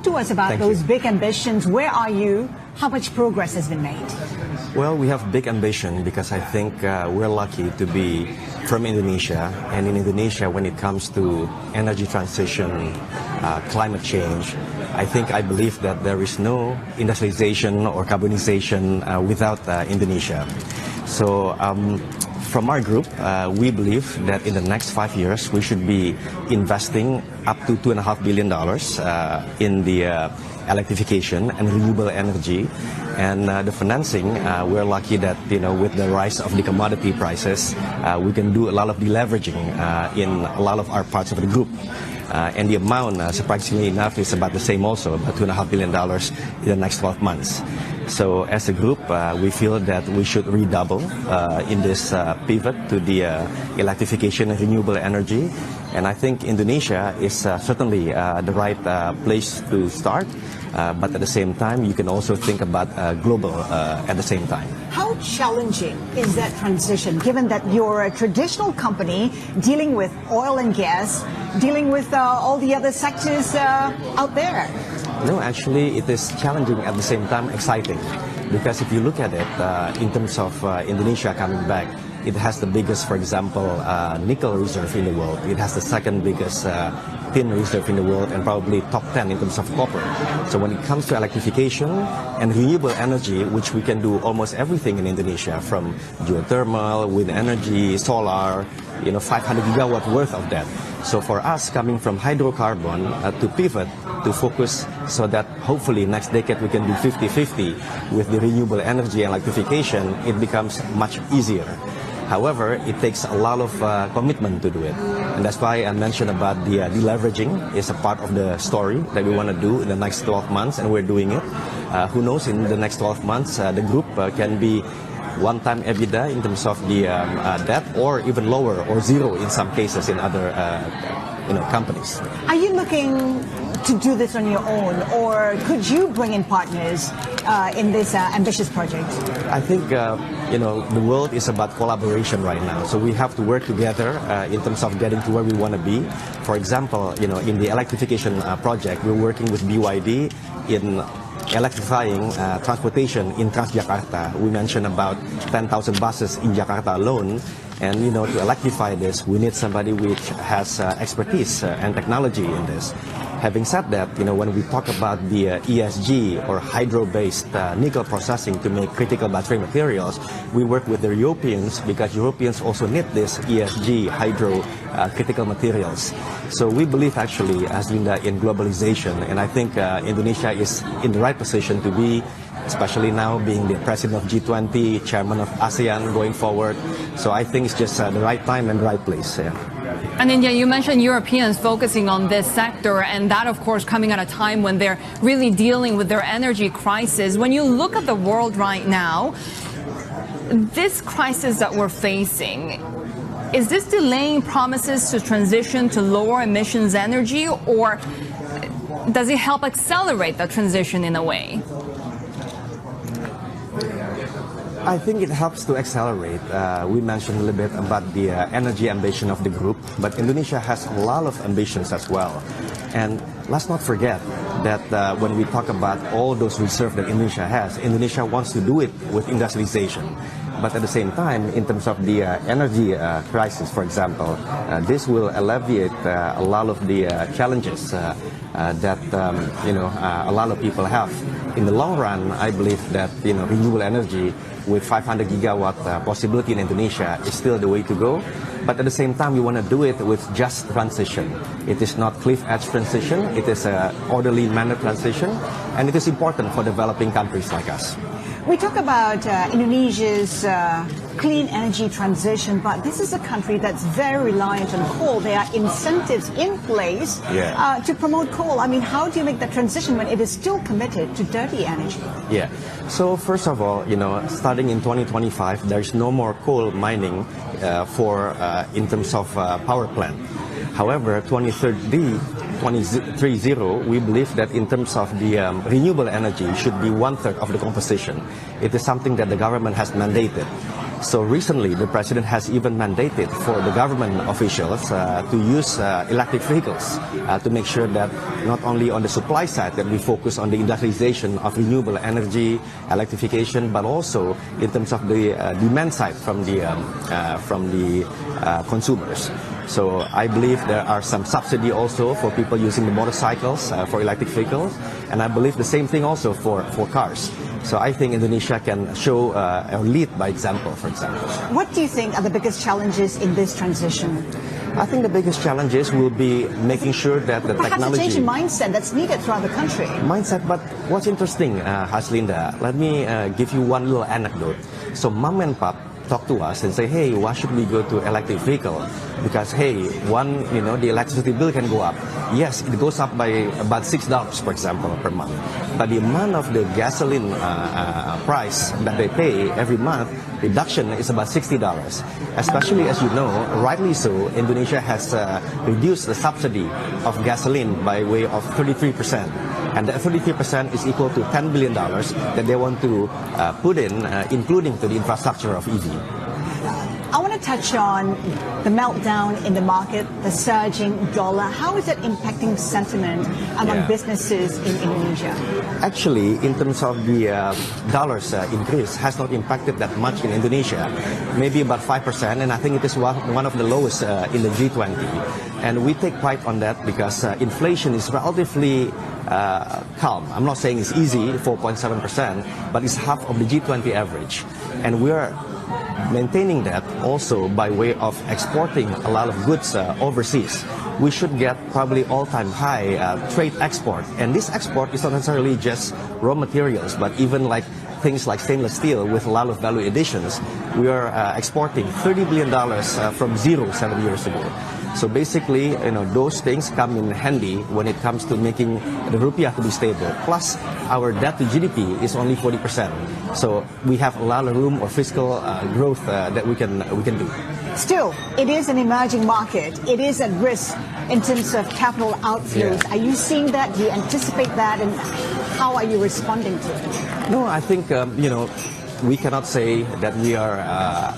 to us about those big ambitions. Where are you? How much progress has been made? Well, we have big ambition because I think we're lucky to be from Indonesia. And in Indonesia, when it comes to energy transition, climate change, I believe that there is no industrialization or carbonization without Indonesia. So from our group, we believe that in the next 5 years, we should be investing up to $2.5 billion in the electrification and renewable energy. And the financing, we're lucky that, with the rise of the commodity prices, we can do a lot of deleveraging in a lot of our parts of the group. And the amount, surprisingly enough, is about the same also, about $2.5 billion in the next 12 months. So as a group, we feel that we should redouble in this pivot to the electrification and renewable energy. And I think Indonesia is certainly the right place to start. But at the same time, you can also think about global at the same time. How challenging is that transition, given that you're a traditional company dealing with oil and gas, dealing with all the other sectors out there? No, actually, it is challenging at the same time exciting. Because if you look at it, in terms of Indonesia coming back, it has the biggest, for example, nickel reserve in the world. It has the second biggest tin reserve in the world, and probably top 10 in terms of copper. So when it comes to electrification and renewable energy, which we can do almost everything in Indonesia, from geothermal, wind energy, solar, 500 gigawatt worth of that. So for us, coming from hydrocarbon to pivot, to focus so that hopefully next decade we can do 50-50 with the renewable energy and electrification, it becomes much easier. However, it takes a lot of commitment to do it. And that's why I mentioned about the deleveraging is a part of the story that we want to do in the next 12 months, and we're doing it. Who knows, in the next 12 months, the group can be one-time EBITDA in terms of the debt, or even lower, or zero in some cases in other companies. Are you looking to do this on your own, or could you bring in partners in this ambitious project? I think the world is about collaboration right now, so we have to work together in terms of getting to where we want to be. For example, in the electrification project, we're working with BYD in electrifying transportation in Transjakarta. We mentioned about 10,000 buses in Jakarta alone. And to electrify this, we need somebody which has expertise and technology in this. Having said that, when we talk about the ESG or hydro-based nickel processing to make critical battery materials, we work with the Europeans because Europeans also need this ESG hydro critical materials. So we believe actually, Haslinda, in globalization, and I think Indonesia is in the right position to be, especially now being the president of G20, chairman of ASEAN going forward. So I think it's just the right time and the right place. Yeah. And India, you mentioned Europeans focusing on this sector, and that, of course, coming at a time when they're really dealing with their energy crisis. When you look at the world right now, this crisis that we're facing, is this delaying promises to transition to lower emissions energy, or does it help accelerate the transition in a way? I think it helps to accelerate. We mentioned a little bit about the energy ambition of the group, but Indonesia has a lot of ambitions as well. And let's not forget that when we talk about all those reserves that Indonesia has, Indonesia wants to do it with industrialization. But at the same time, in terms of the energy crisis, for example, this will alleviate a lot of the challenges that a lot of people have. In the long run, I believe that renewable energy with 500 gigawatt possibility in Indonesia is still the way to go. But at the same time, we want to do it with just transition. It is not cliff edge transition. It is an orderly manner transition, and it is important for developing countries like us. We talk about Indonesia's clean energy transition, but this is a country that's very reliant on coal. There are incentives in place to promote coal. I mean, how do you make that transition when it is still committed to dirty energy? Yeah. So first of all, starting in 2025, there's no more coal mining in terms of power plant. However, 2030, we believe that in terms of the renewable energy should be 1/3 of the composition. It is something that the government has mandated. So recently, the president has even mandated for the government officials to use electric vehicles to make sure that not only on the supply side that we focus on the industrialization of renewable energy, electrification, but also in terms of the demand side from the consumers. So I believe there are some subsidy also for people using the motorcycles for electric vehicles, and I believe the same thing also for cars. So I think Indonesia can show or lead by example, for example. What do you think are the biggest challenges in this transition? I think the biggest challenges will be making sure that the Perhaps technology... a change in mindset that's needed throughout the country. Mindset, but what's interesting, Haslinda, let me give you one little anecdote. So mom and pop talk to us and say, hey, why should we go to electric vehicle? Because, hey, the electricity bill can go up. Yes, it goes up by about $6, for example, per month. But the amount of the gasoline price that they pay every month, reduction is about $60. Especially as you know, rightly so, Indonesia has reduced the subsidy of gasoline by way of 33%. And that 33% is equal to $10 billion that they want to put in, including to the infrastructure of EV. I want to touch on the meltdown in the market, the surging dollar. How is that impacting sentiment among businesses in Indonesia? Actually, in terms of the dollar's increase, has not impacted that much in Indonesia, maybe about 5%, and I think it is one of the lowest in the G20. And we take pride on that because inflation is relatively calm. I'm not saying it's easy, 4.7%, but it's half of the G20 average. And we are maintaining that also by way of exporting a lot of goods overseas. We should get probably all-time high trade export. And this export is not necessarily just raw materials, but even like things like stainless steel with a lot of value additions. We are exporting $30 billion from zero 7 years ago. So basically, those things come in handy when it comes to making the rupiah to be stable. Plus, our debt to GDP is only 40%. So we have a lot of room or fiscal growth that we can do. Still, it is an emerging market. It is at risk in terms of capital outflows. Yeah. Are you seeing that? Do you anticipate that? And how are you responding to it? No, I think, we cannot say that we are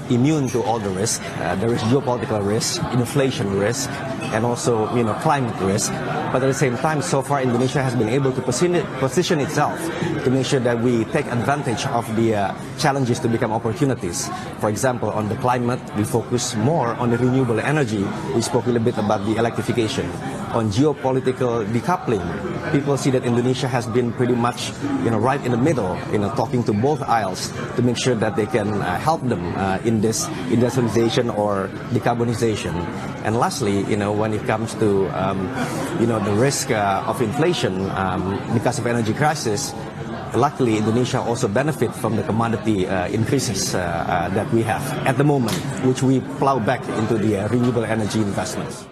immune to all the risk. There is geopolitical risk, inflation risk, and also climate risk. But at the same time, so far Indonesia has been able to position itself to make sure that we take advantage of the challenges to become opportunities. For example, on the climate, we focus more on the renewable energy. We spoke a little bit about the electrification. On geopolitical decoupling, people see that Indonesia has been pretty much right in the middle, talking to both aisles to make sure that they can help them in this industrialization or decarbonization. And lastly, when it comes to the risk of inflation because of energy crisis, luckily Indonesia also benefit from the commodity increases that we have at the moment, which we plow back into the renewable energy investments.